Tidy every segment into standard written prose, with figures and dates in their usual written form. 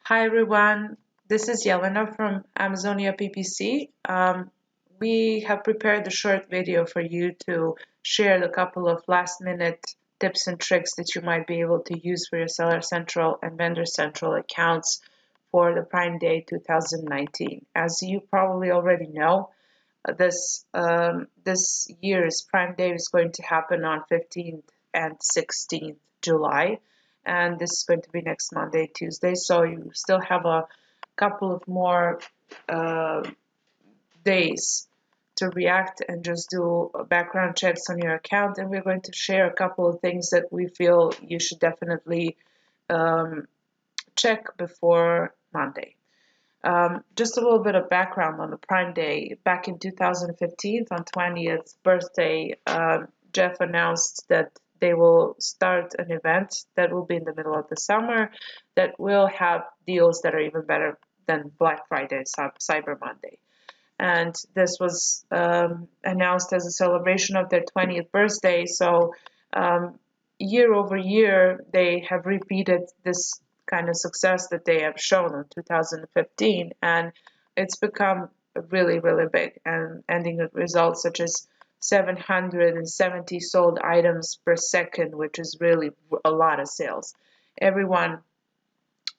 Hi everyone, this is Yelena from Amazonia PPC. We have prepared a short video for you to share a couple of last minute tips and tricks that you might be able to use for your Seller Central and Vendor Central accounts for the Prime Day 2019. As you probably already know, this year's Prime Day is going to happen on 15th and 16th July, and this is going to be next Monday, Tuesday. So you still have a couple of more uh, days to react and just do background checks on your account. And we're going to share a couple of things that we feel you should definitely um, check before Monday. Just a little bit of background on the Prime Day. Back in 2015, on 20th birthday, Jeff announced that they will start an event that will be in the middle of the summer that will have deals that are even better than Black Friday, Cyber Monday. And this was announced as a celebration of their 20th birthday. So um, year over year, they have repeated this kind of success that they have shown in 2015, and it's become really, really big, and ending with results such as 770 sold items per second, which is really a lot of sales. Everyone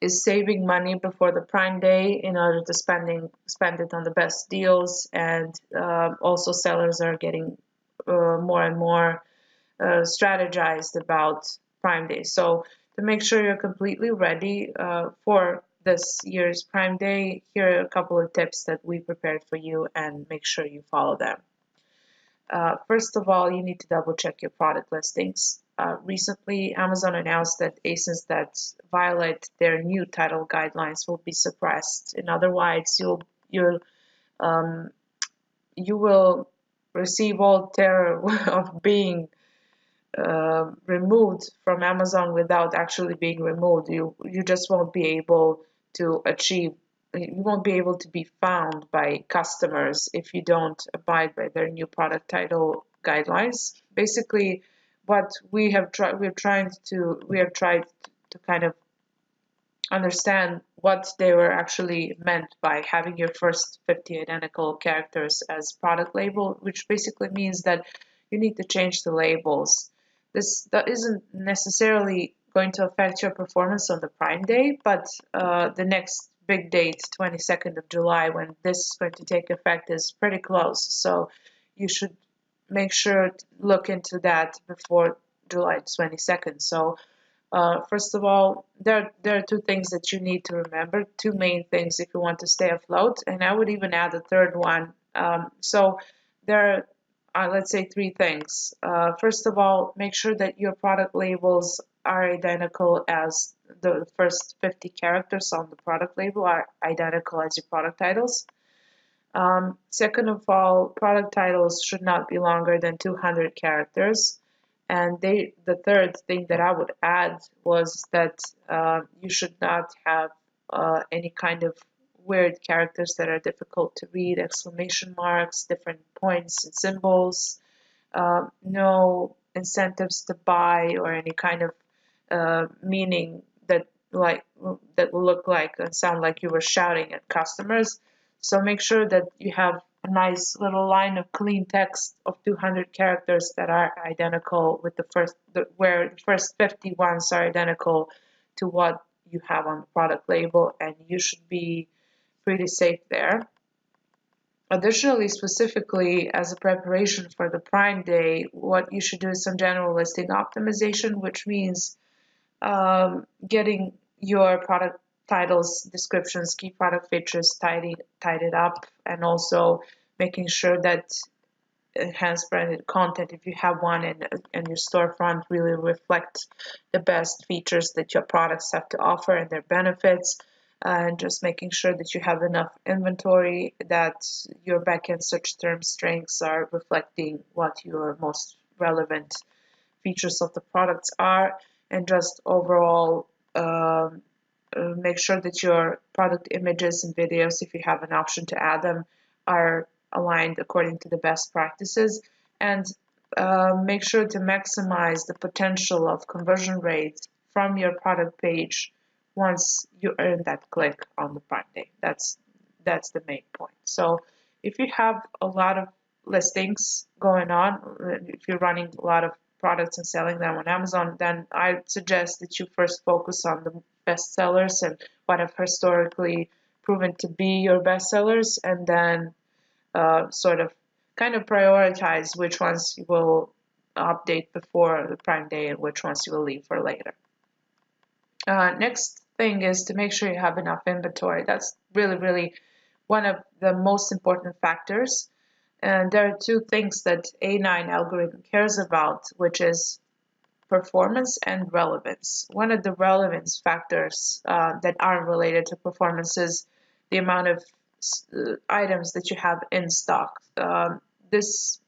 is saving money before the Prime Day in order to spend it on the best deals, and also sellers are getting more and more strategized about Prime Day. So to make sure you're completely ready for this year's Prime Day, here are a couple of tips that we prepared for you, and make sure you follow them. First of all, you need to double check your product listings. Recently, Amazon announced that ASINs that violate their new title guidelines will be suppressed. In other words, um, you will receive all terror of being removed from Amazon without actually being removed. You just won't be able to achieve. You won't be able to be found by customers if you don't abide by their new product title guidelines. Basically, what we have tried, we have tried to kind of understand what they were actually meant by having your first 50 identical characters as product label, which basically means that you need to change the labels. That isn't necessarily going to affect your performance on the Prime Day, but the next big date, 22nd of July, when this is going to take effect, is pretty close. So you should make sure to look into that before July 22nd. So first of all, there are two things that you need to remember, two main things if you want to stay afloat, and I would even add a third one. So there are, let's say, three things. First of all, make sure that your product labels are identical as the first 50 characters on the product label are identical as your product titles. Second of all, product titles should not be longer than 200 characters. And the third thing that I would add was that you should not have any kind of weird characters that are difficult to read, exclamation marks, different points and symbols, no incentives to buy or any kind of meaning that will look like and sound like you were shouting at customers. So make sure that you have a nice little line of clean text of 200 characters that are identical with where the first 50 ones are identical to what you have on the product label, and you should be pretty safe there. Additionally, specifically as a preparation for the Prime Day, what you should do is some general listing optimization, which means getting your product titles, descriptions, key product features tidied up, and also making sure that enhanced branded content, if you have one, and your storefront really reflect the best features that your products have to offer and their benefits, and just making sure that you have enough inventory, that your backend search term strengths are reflecting what your most relevant features of the products are, and just overall make sure that your product images and videos, if you have an option to add them, are aligned according to the best practices, and make sure to maximize the potential of conversion rates from your product page once you earn that click on the Prime Day. That's the main point. So if you have a lot of listings going on, if you're running a lot of products and selling them on Amazon, then I suggest that you first focus on the best sellers and what have historically proven to be your best sellers, and then sort of kind of prioritize which ones you will update before the Prime Day and which ones you will leave for later. Next thing is to make sure you have enough inventory. That's really, really one of the most important factors. And there are two things that A9 algorithm cares about, which is performance and relevance. One of the relevance factors that are related to performance is the amount of items that you have in stock. This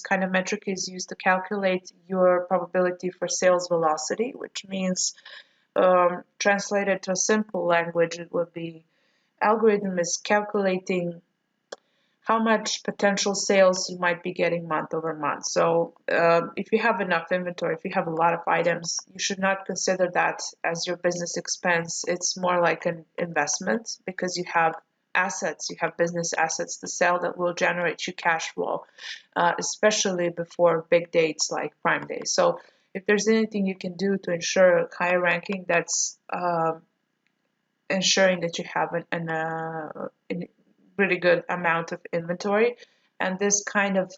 kind of metric is used to calculate your probability for sales velocity, which means translated to a simple language, it would be algorithm is calculating how much potential sales you might be getting month over month. So if you have enough inventory, if you have a lot of items, you should not consider that as your business expense. It's more like an investment because you have assets, you have business assets to sell that will generate you cash flow, especially before big dates like Prime Day. So if there's anything you can do to ensure higher ranking, that's ensuring that you have a really good amount of inventory. And this kind of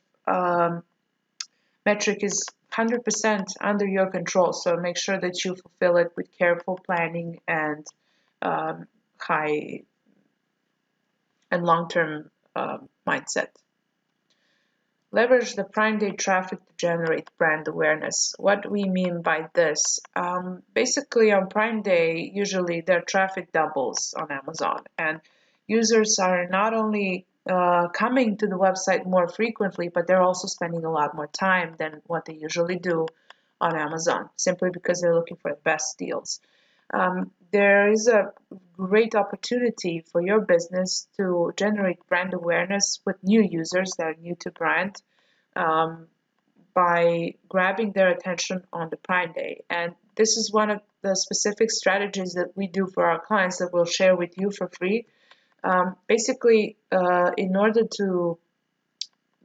metric is 100% under your control. So make sure that you fulfill it with careful planning and high and long-term mindset. Leverage the Prime Day traffic to generate brand awareness. What we mean by this, basically on Prime Day, usually their traffic doubles on Amazon, and users are not only coming to the website more frequently, but they're also spending a lot more time than what they usually do on Amazon, simply because they're looking for the best deals. There is a great opportunity for your business to generate brand awareness with new users that are new to brand by grabbing their attention on the Prime Day. And this is one of the specific strategies that we do for our clients that we'll share with you for free. Basically, in order to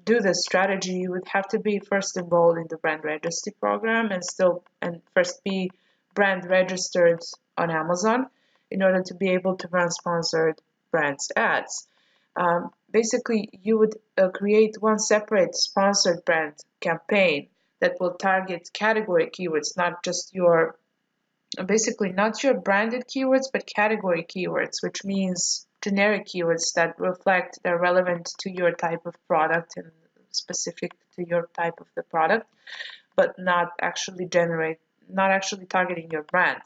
do this strategy, you would have to be first enrolled in the brand registry program and first be brand registered on Amazon in order to be able to run sponsored brands ads. Basically, you would create one separate sponsored brand campaign that will target category keywords, not just your, basically not your branded keywords, but category keywords, which means generic keywords that they're relevant to your type of product and specific to your type of the product, but not actually targeting your brand.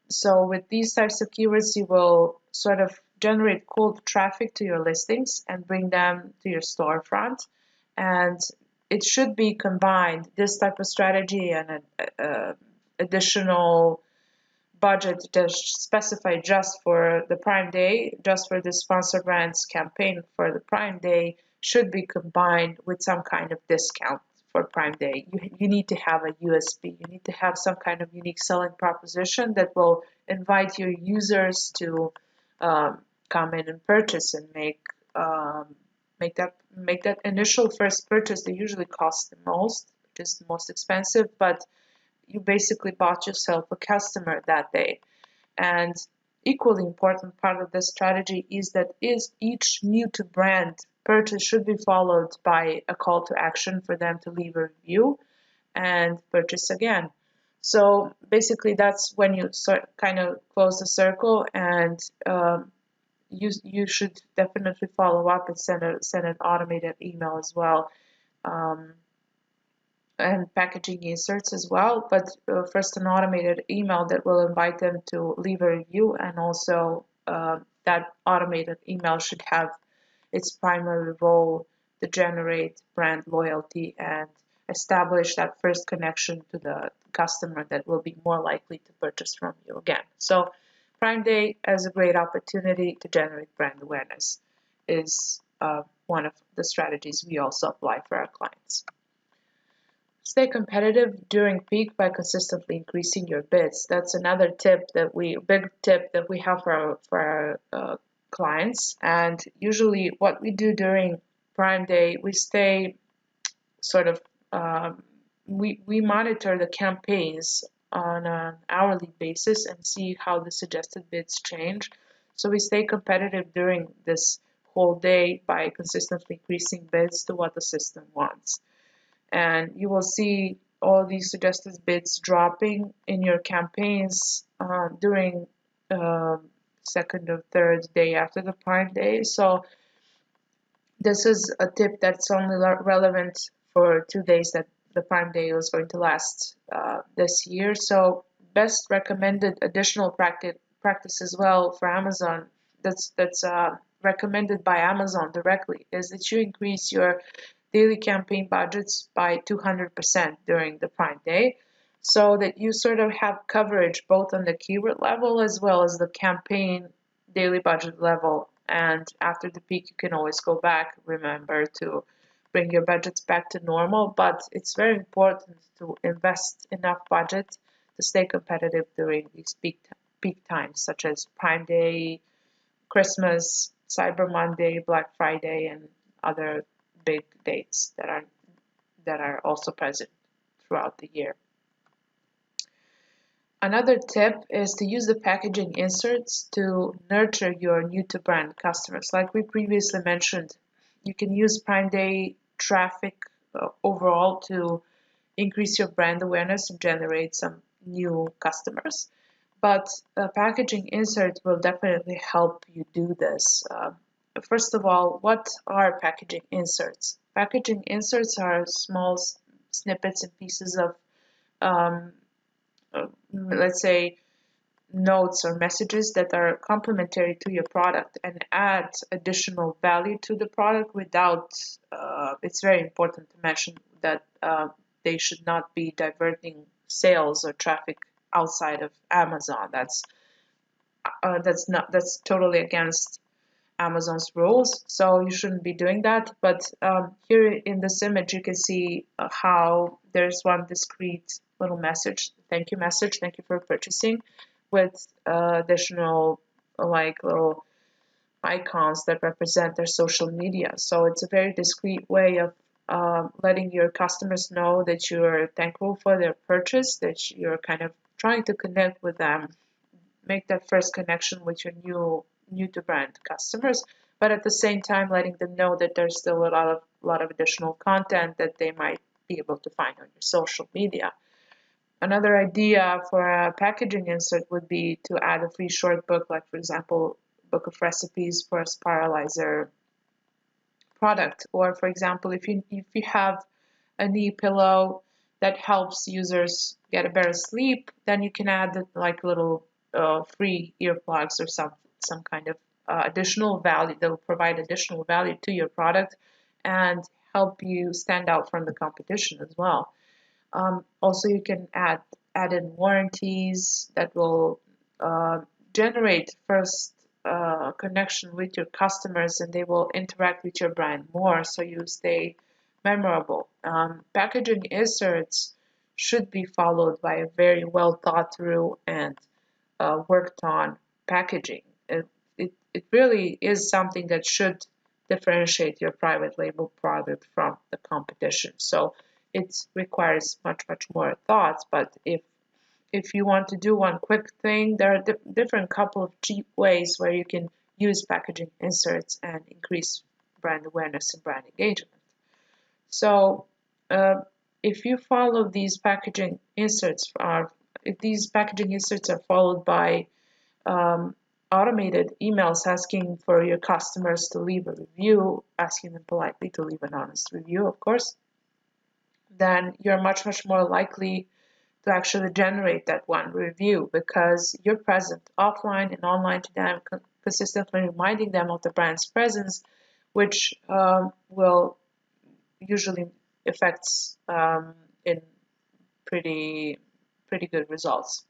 So with these types of keywords, you will sort of generate cold traffic to your listings and bring them to your storefront. And it should be combined, this type of strategy and an additional budget specified just for the Prime Day, just for the sponsor brands campaign for the Prime Day, should be combined with some kind of discount for Prime Day. You need to have a USP. You need to have some kind of unique selling proposition that will invite your users to come in and purchase and make that initial first purchase that usually costs the most, which is the most expensive, but you basically bought yourself a customer that day. And equally important part of this strategy is that each new to brand purchase should be followed by a call to action for them to leave a review and purchase again. So basically that's when you kind of close the circle, and you should definitely follow up and send an automated email as well. And packaging inserts as well, but first an automated email that will invite them to leave a review, and also that automated email should have its primary role to generate brand loyalty and establish that first connection to the customer that will be more likely to purchase from you again. So Prime Day as a great opportunity to generate brand awareness is one of the strategies we also apply for our clients. Stay competitive during peak by consistently increasing your bids. That's another big tip that we have for our clients. And usually, what we do during Prime Day, we stay sort of we monitor the campaigns on an hourly basis and see how the suggested bids change. So we stay competitive during this whole day by consistently increasing bids to what the system wants. And you will see all these suggested bids dropping in your campaigns during second or third day after the Prime Day. So this is a tip that's only relevant for 2 days that the Prime Day was going to last this year. So best recommended additional practice as well for Amazon that's recommended by Amazon directly is that you increase your daily campaign budgets by 200% during the Prime Day, so that you sort of have coverage both on the keyword level as well as the campaign daily budget level. And after the peak, you can always go back, remember to bring your budgets back to normal. But it's very important to invest enough budget to stay competitive during these peak times, such as Prime Day, Christmas, Cyber Monday, Black Friday, and other big dates that are also present throughout the year. Another tip is to use the packaging inserts to nurture your new to brand customers. Like we previously mentioned, you can use Prime Day traffic overall to increase your brand awareness and generate some new customers. But a packaging insert will definitely help you do this. First of all, what are packaging inserts? Packaging inserts are small snippets and pieces of um, let's say, notes or messages that are complementary to your product and add additional value to the product without, it's very important to mention that they should not be diverting sales or traffic outside of Amazon. That's totally against Amazon's rules, so you shouldn't be doing that. But here in this image, you can see how there's one discrete little message, thank you for purchasing, with additional like little icons that represent their social media. So it's a very discreet way of letting your customers know that you're thankful for their purchase, that you're kind of trying to connect with them, make that first connection with your new to brand customers, but at the same time letting them know that there's still a lot of additional content that they might be able to find on your social media. Another idea for a packaging insert would be to add a free short book, like for example, book of recipes for a spiralizer product, or for example, if you have a knee pillow that helps users get a better sleep, then you can add like little free earplugs or some kind of additional value that will provide additional value to your product and help you stand out from the competition as well. Also, you can add in warranties that will generate first connection with your customers, and they will interact with your brand more, so you stay memorable. Packaging inserts should be followed by a very well thought through and worked on packaging. It really is something that should differentiate your private label product from the competition. So it requires much more thought. But if you want to do one quick thing, there are different couple of cheap ways where you can use packaging inserts and increase brand awareness and brand engagement. So if you follow these packaging inserts, if these packaging inserts are followed by automated emails asking for your customers to leave a review, asking them politely to leave an honest review, of course, then you're much more likely to actually generate that one review because you're present offline and online to them, consistently reminding them of the brand's presence, which will usually affects in pretty good results.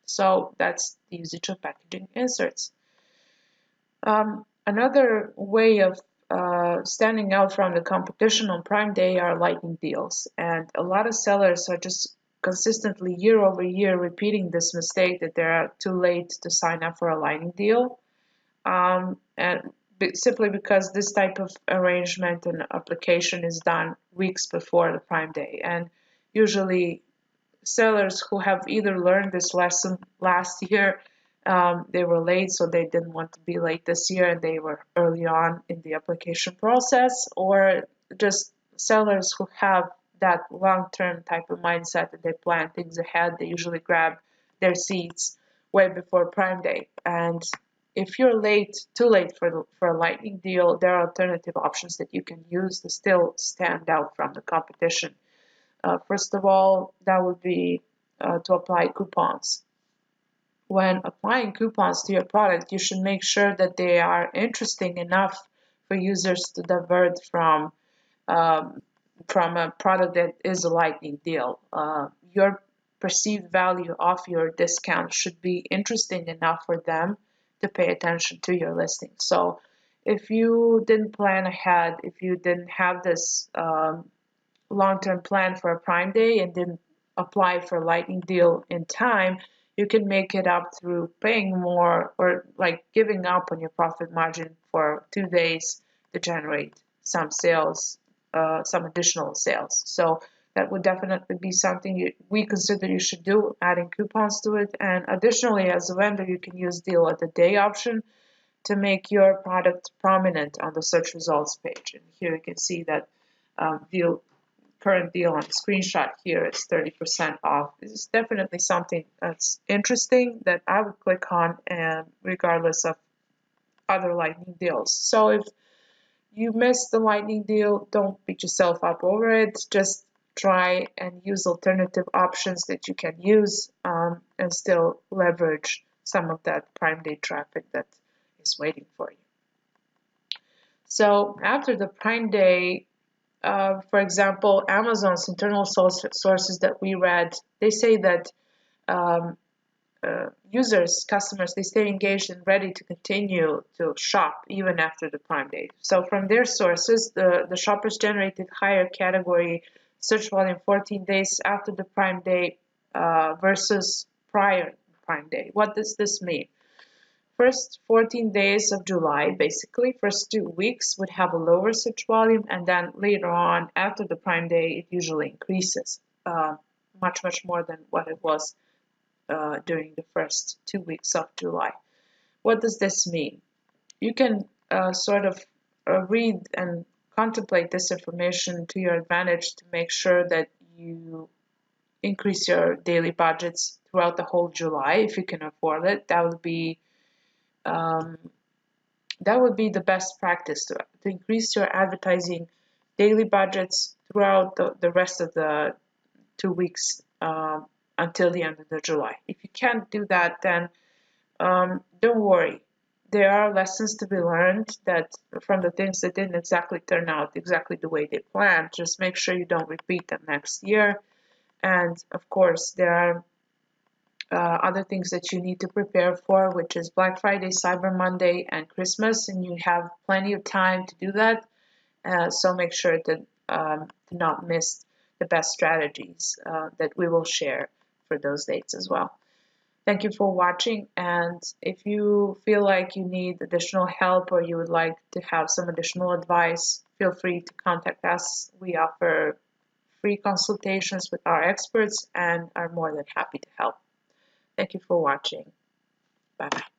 So that's the usage of packaging inserts. Another way of standing out from the competition on Prime Day are lightning deals. And a lot of sellers are just consistently year over year repeating this mistake that they're too late to sign up for a lightning deal. And simply because this type of arrangement and application is done weeks before the Prime Day. And usually sellers who have either learned this lesson last year, they were late, so they didn't want to be late this year, and they were early on in the application process, or just sellers who have that long-term type of mindset that they plan things ahead. They usually grab their seats way before Prime Day. And if you're late, too late for a lightning deal, there are alternative options that you can use to still stand out from the competition. First of all, that would be to apply coupons. When applying coupons to your product, you should make sure that they are interesting enough for users to divert um, from a product that is a lightning deal. Your perceived value of your discount should be interesting enough for them to pay attention to your listing. So if you didn't plan ahead, if you didn't have this long-term plan for a Prime Day and didn't apply for a lightning deal in time, you can make it up through paying more or like giving up on your profit margin for 2 days to generate some sales, some additional sales. So that would definitely be something we consider you should do, adding coupons to it. And additionally, as a vendor, you can use deal of the day option to make your product prominent on the search results page. And here you can see that current deal on the screenshot here is 30% off. This is definitely something that's interesting that I would click on, and regardless of other lightning deals. So if you missed the lightning deal, don't beat yourself up over it. Just try and use alternative options that you can use and still leverage some of that Prime Day traffic that is waiting for you. So after the Prime Day, for example, Amazon's internal sources that we read, they say that um, customers, they stay engaged and ready to continue to shop even after the Prime Day. So from their sources, the shoppers generated higher category search volume 14 days after the Prime Day versus prior Prime Day. What does this mean? First 14 days of July, basically, first 2 weeks would have a lower search volume, and then later on, after the Prime Day, it usually increases much, much more than what it was during the first 2 weeks of July. What does this mean? You can sort of read and contemplate this information to your advantage to make sure that you increase your daily budgets throughout the whole July if you can afford it. Um, that would be the best practice to increase your advertising daily budgets throughout the rest of the 2 weeks until the end of the July. If you can't do that, then don't worry. There are lessons to be learned that from the things that didn't exactly turn out exactly the way they planned. Just make sure you don't repeat them next year. And of course, there are other things that you need to prepare for, which is Black Friday, Cyber Monday, and Christmas, and you have plenty of time to do that. So make sure to not miss the best strategies that we will share for those dates as well. Thank you for watching, and if you feel like you need additional help or you would like to have some additional advice, feel free to contact us. We offer free consultations with our experts and are more than happy to help. Thank you for watching. Bye-bye.